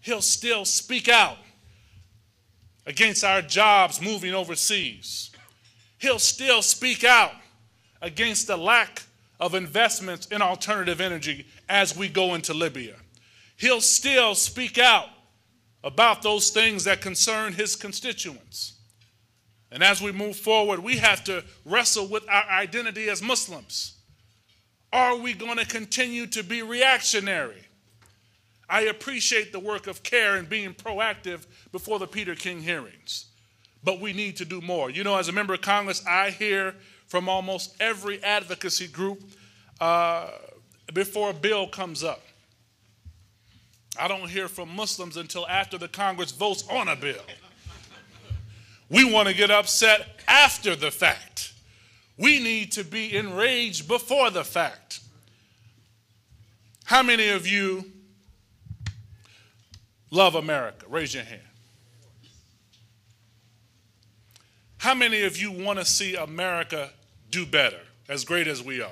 He'll still speak out against our jobs moving overseas. He'll still speak out against the lack of investments in alternative energy as we go into Libya. He'll still speak out about those things that concern his constituents. And as we move forward, we have to wrestle with our identity as Muslims. Are we going to continue to be reactionary? I appreciate the work of CAIR and being proactive before the Peter King hearings, but we need to do more. You know, as a member of Congress, I hear from almost every advocacy group before a bill comes up. I don't hear from Muslims until after the Congress votes on a bill. We want to get upset after the fact. We need to be enraged before the fact. How many of you love America? Raise your hand. How many of you want to see America do better, as great as we are?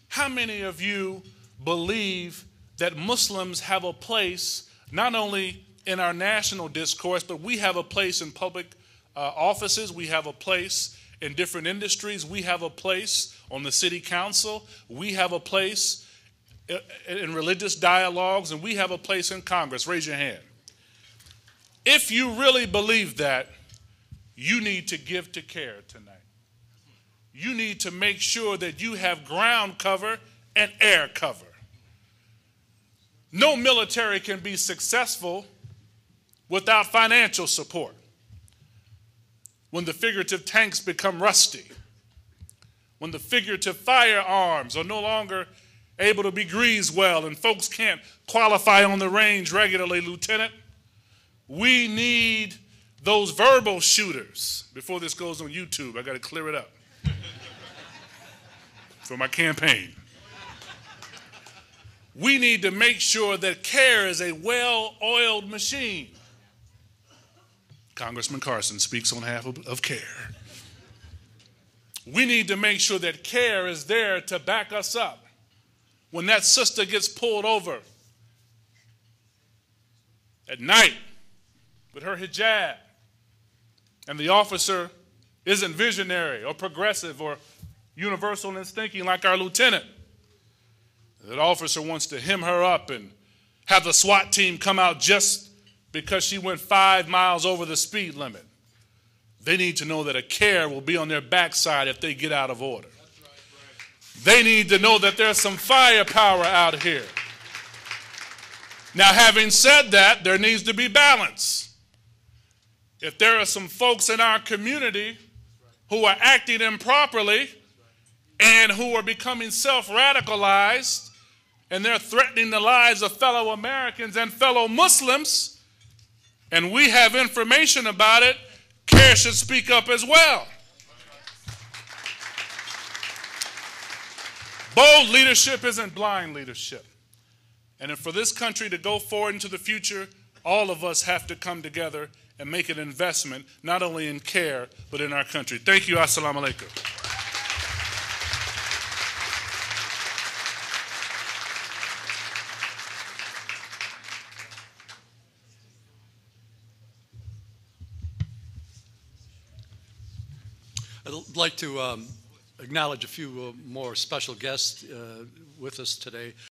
How many of you believe that Muslims have a place not only in our national discourse, but we have a place in public offices, we have a place in different industries, we have a place on the city council, we have a place in religious dialogues, and we have a place in Congress? Raise your hand. If you really believe that, you need to give to CAIR tonight. You need to make sure that you have ground cover and air cover. No military can be successful without financial support. When the figurative tanks become rusty, when the figurative firearms are no longer able to be greased well and folks can't qualify on the range regularly, Lieutenant, we need those verbal shooters. Before this goes on YouTube, I got to clear it up for my campaign. We need to make sure that CAIR is a well-oiled machine. Congressman Carson speaks on behalf of CAIR. We need to make sure that CAIR is there to back us up when that sister gets pulled over at night with her hijab and the officer isn't visionary or progressive or universal in his thinking like our lieutenant. That officer wants to hem her up and have the SWAT team come out just because she went 5 miles over the speed limit. They need to know that a CAIR will be on their backside if they get out of order. They need to know that there's some firepower out here. Now, having said that, there needs to be balance. If there are some folks in our community who are acting improperly and who are becoming self-radicalized, and they're threatening the lives of fellow Americans and fellow Muslims, and we have information about it, CAIR should speak up as well. Bold leadership isn't blind leadership. And for this country to go forward into the future, all of us have to come together and make an investment, not only in CAIR, but in our country. Thank you. Assalamu alaikum. I'd like to acknowledge a few more special guests with us today.